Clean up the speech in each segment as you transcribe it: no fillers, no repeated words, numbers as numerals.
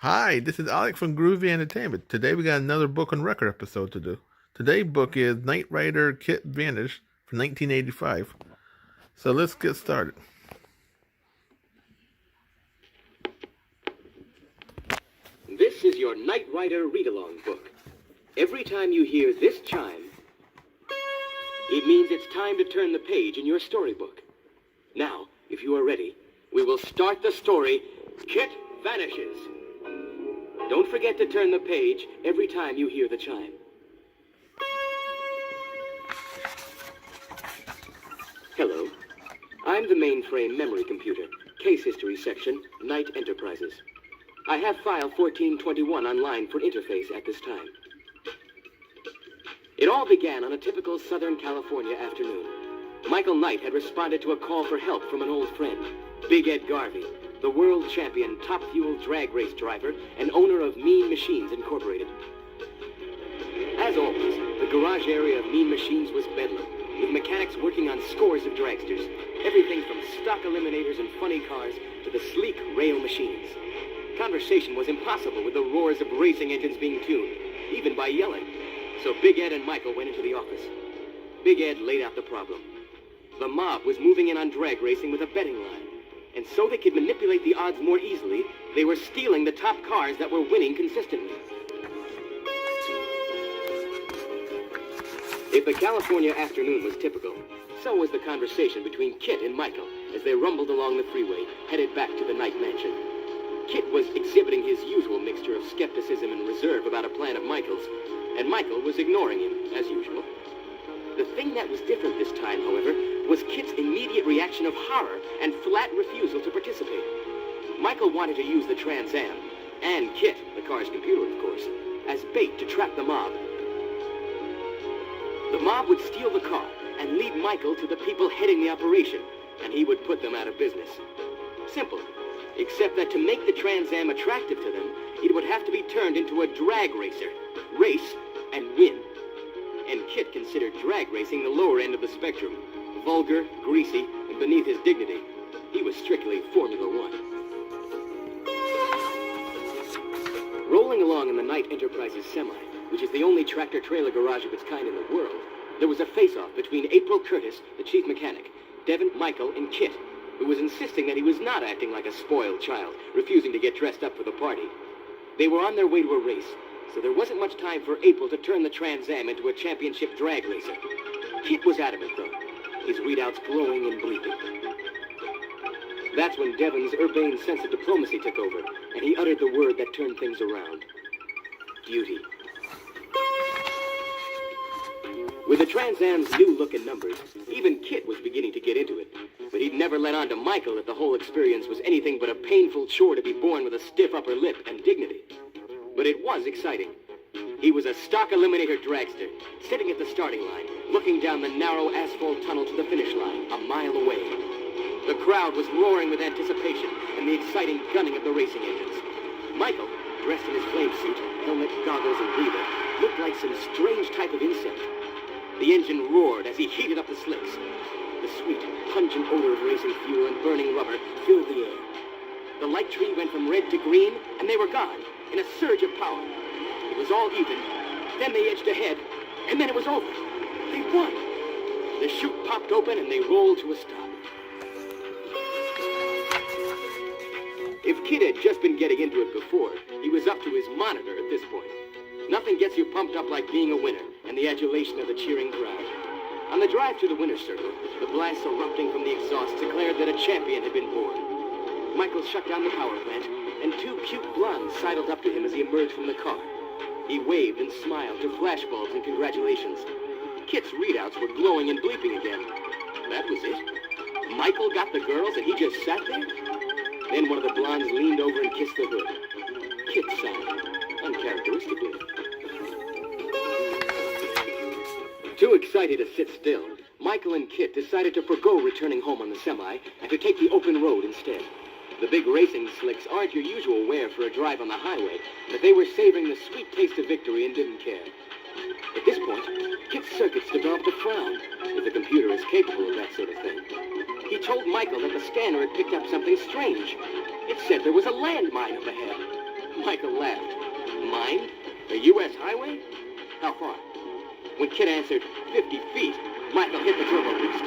Hi, this is Alex from Groovy Entertainment. Today we got another book on record episode to do. Today's book is Knight Rider Kitt Vanish from 1985. So let's get started. This is your Knight Rider read-along book. Every time you hear this chime, it means it's time to turn the page in your storybook. Now, if you are ready, we will start the story, Kitt Vanishes. Don't forget to turn the page every time you hear the chime. Hello. I'm the mainframe memory computer, case history section, Knight Enterprises. I have file 1421 online for interface at this time. It all began on a typical Southern California afternoon. Michael Knight had responded to a call for help from an old friend, Big Ed Garvey, the world champion top-fuel drag race driver and owner of Mean Machines Incorporated. As always, the garage area of Mean Machines was bedlam, with mechanics working on scores of dragsters, everything from stock eliminators and funny cars to the sleek rail machines. Conversation was impossible with the roars of racing engines being tuned, even by yelling. So Big Ed and Michael went into the office. Big Ed laid out the problem. The mob was moving in on drag racing with a betting line. And so they could manipulate the odds more easily, they were stealing the top cars that were winning consistently. If the California afternoon was typical, so was the conversation between Kitt and Michael as they rumbled along the freeway, headed back to the Knight Mansion. Kitt was exhibiting his usual mixture of skepticism and reserve about a plan of Michael's, and Michael was ignoring him, as usual. The thing that was different this time, however, was Kitt's immediate reaction of horror and flat refusal to participate. Michael wanted to use the Trans Am, and Kitt, the car's computer of course, as bait to trap the mob. The mob would steal the car and lead Michael to the people heading the operation, and he would put them out of business. Simple, except that to make the Trans Am attractive to them, it would have to be turned into a drag racer, race and win. And Kitt considered drag racing the lower end of the spectrum, vulgar, greasy, and beneath his dignity. He was strictly Formula One. Rolling along in the Knight Enterprises semi, which is the only tractor-trailer garage of its kind in the world, there was a face-off between April Curtis, the chief mechanic, Devin, Michael, and Kitt, who was insisting that he was not acting like a spoiled child, refusing to get dressed up for the party. They were on their way to a race, so there wasn't much time for April to turn the Trans Am into a championship drag racer. Kitt was adamant, though, his readouts glowing and bleeping. That's when Devin's urbane sense of diplomacy took over, and he uttered the word that turned things around. Duty. With the Trans Am's new look and numbers, even Kitt was beginning to get into it. But he'd never let on to Michael that the whole experience was anything but a painful chore to be born with a stiff upper lip and dignity. But it was exciting. He was a stock eliminator dragster, sitting at the starting line, looking down the narrow asphalt tunnel to the finish line, a mile away. The crowd was roaring with anticipation and the exciting gunning of the racing engines. Michael, dressed in his flame suit, helmet, goggles, and breather, looked like some strange type of insect. The engine roared as he heated up the slicks. The sweet, pungent odor of racing fuel and burning rubber filled the air. The light tree went from red to green, and they were gone, in a surge of power. It was all even. Then they edged ahead, and then it was over. They won. The chute popped open, and they rolled to a stop. If Kitt had just been getting into it before, he was up to his monitor at this point. Nothing gets you pumped up like being a winner, and the adulation of the cheering crowd. On the drive to the winner's circle, the blasts erupting from the exhaust declared that a champion had been born. Michael shut down the power plant, and two cute blondes sidled up to him as he emerged from the car. He waved and smiled to flashbulbs and congratulations. Kitt's readouts were glowing and bleeping again. That was it. Michael got the girls and he just sat there? Then one of the blondes leaned over and kissed the hood. Kitt sighed, uncharacteristically. Too excited to sit still, Michael and Kitt decided to forgo returning home on the semi and to take the open road instead. The big racing slicks aren't your usual wear for a drive on the highway, but they were savoring the sweet taste of victory and didn't care. At this point, Kitt's circuits developed a frown, if the computer is capable of that sort of thing. He told Michael that the scanner had picked up something strange. It said there was a landmine up ahead. Michael laughed. Mine? The U.S. highway? How far? When Kitt answered 50 feet, Michael hit the turbo boost.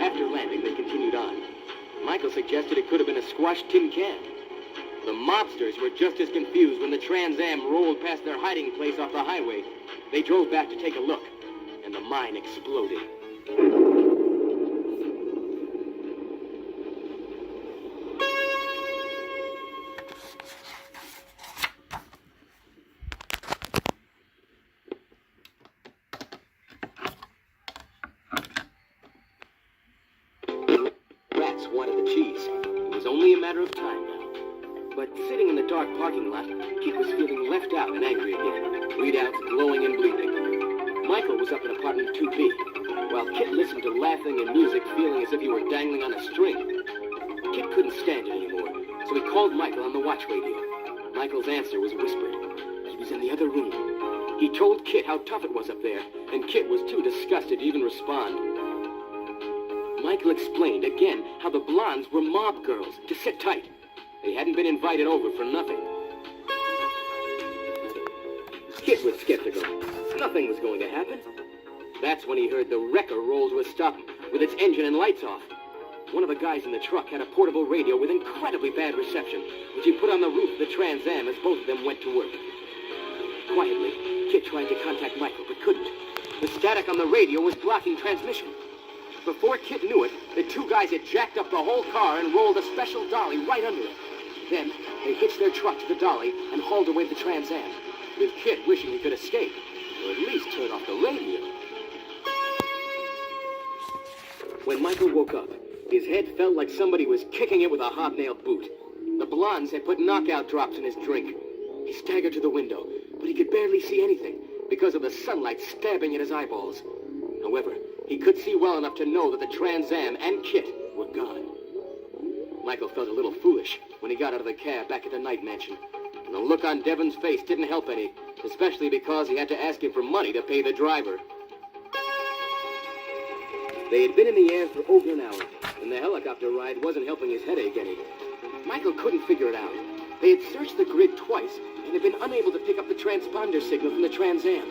After landing, they continued on. Michael suggested it could have been a squashed tin can. The mobsters were just as confused when the Trans Am rolled past their hiding place off the highway. They drove back to take a look, and the mine exploded. Rats wanted the cheese. It was only a matter of time now. But sitting in the dark parking lot, Kitt was feeling left out and angry again. Readouts glowing and bleeding. Michael was up in apartment 2B, while Kitt listened to laughing and music, feeling as if he were dangling on a string. Kitt couldn't stand it anymore, so he called Michael on the watch radio. Michael's answer was whispered. He was in the other room. He told Kitt how tough it was up there, and Kitt was too disgusted to even respond. Michael explained again how the blondes were mob girls, to sit tight. They hadn't been invited over for nothing. Kitt was skeptical. Nothing was going to happen. That's when he heard the wrecker roll to a stop with its engine and lights off. One of the guys in the truck had a portable radio with incredibly bad reception, which he put on the roof of the Trans Am as both of them went to work. Quietly, Kitt tried to contact Michael, but couldn't. The static on the radio was blocking transmission. Before Kitt knew it, the two guys had jacked up the whole car and rolled a special dolly right under it. Then, they hitched their truck to the dolly and hauled away the Trans Am, with Kitt wishing he could escape, or at least turn off the radio. When Michael woke up, his head felt like somebody was kicking it with a hobnail boot. The blondes had put knockout drops in his drink. He staggered to the window, but he could barely see anything because of the sunlight stabbing at his eyeballs. However, he could see well enough to know that the Trans Am and Kitt were gone. Michael felt a little foolish when he got out of the cab back at the night mansion. And the look on Devon's face didn't help any, especially because he had to ask him for money to pay the driver. They had been in the air for over an hour, and the helicopter ride wasn't helping his headache any. Michael couldn't figure it out. They had searched the grid twice and had been unable to pick up the transponder signal from the Trans Am.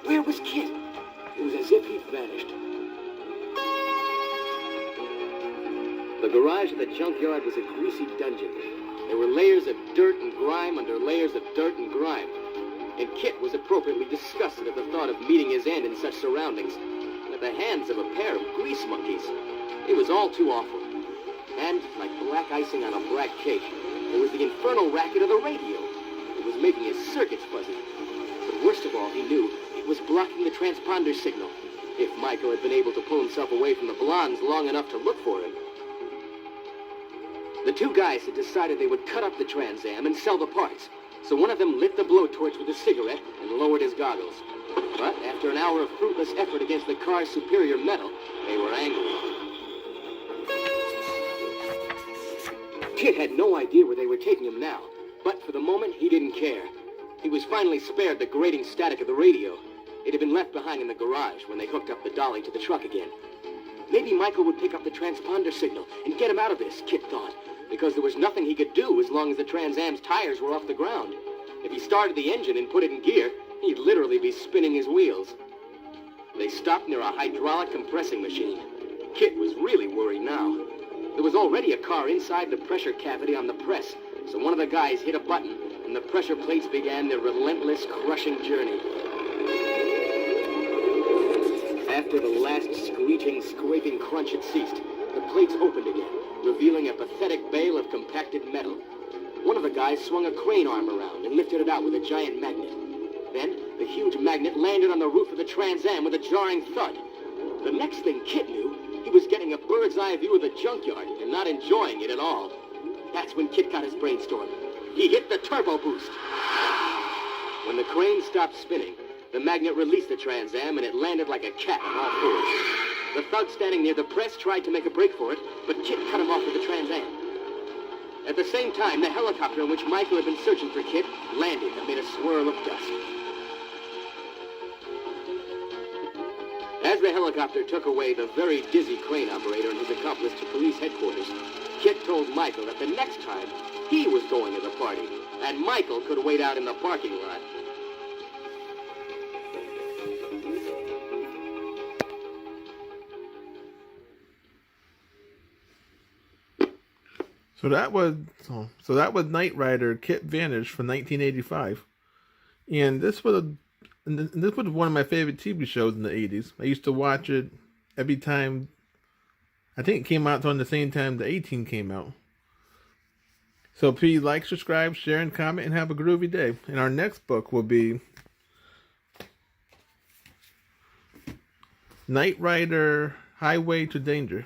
Where was Kitt? It was as if he'd vanished. The garage of the junkyard was a greasy dungeon. There were layers of dirt and grime under layers of dirt and grime. And Kitt was appropriately disgusted at the thought of meeting his end in such surroundings, and at the hands of a pair of grease monkeys. It was all too awful. And, like black icing on a black cake, there was the infernal racket of the radio. It was making his circuits fuzzy. But worst of all, he knew it was blocking the transponder signal. If Michael had been able to pull himself away from the blondes long enough to look for him. The two guys had decided they would cut up the Trans Am and sell the parts, so one of them lit the blowtorch with a cigarette and lowered his goggles. But after an hour of fruitless effort against the car's superior metal, they were angry. Kitt had no idea where they were taking him now, but for the moment he didn't care. He was finally spared the grating static of the radio. It had been left behind in the garage when they hooked up the dolly to the truck again. Maybe Michael would pick up the transponder signal and get him out of this, Kitt thought, because there was nothing he could do as long as the Trans Am's tires were off the ground. If he started the engine and put it in gear, he'd literally be spinning his wheels. They stopped near a hydraulic compressing machine. Kitt was really worried now. There was already a car inside the pressure cavity on the press, so one of the guys hit a button, and the pressure plates began their relentless, crushing journey. After the last screeching, scraping crunch had ceased, the plates opened again, revealing a pathetic bale of compacted metal. One of the guys swung a crane arm around and lifted it out with a giant magnet. Then, the huge magnet landed on the roof of the Trans Am with a jarring thud. The next thing Kitt knew, he was getting a bird's eye view of the junkyard and not enjoying it at all. That's when Kitt got his brainstorm. He hit the turbo boost. When the crane stopped spinning, the magnet released the Trans Am and it landed like a cat on all fours. The thug standing near the press tried to make a break for it, but Kitt cut him off with the Trans Am. At the same time, the helicopter in which Michael had been searching for Kitt landed amid a swirl of dust. As the helicopter took away the very dizzy crane operator and his accomplice to police headquarters, Kitt told Michael that the next time he was going to the party, and Michael could wait out in the parking lot. So that was Knight Rider Kitt Vanish from 1985, and this was one of my favorite TV shows in the 80s. I used to watch it every time. I think it came out on the same time the 18 came out. So please like, subscribe, share, and comment, and have a groovy day. And our next book will be Knight Rider Highway to Danger.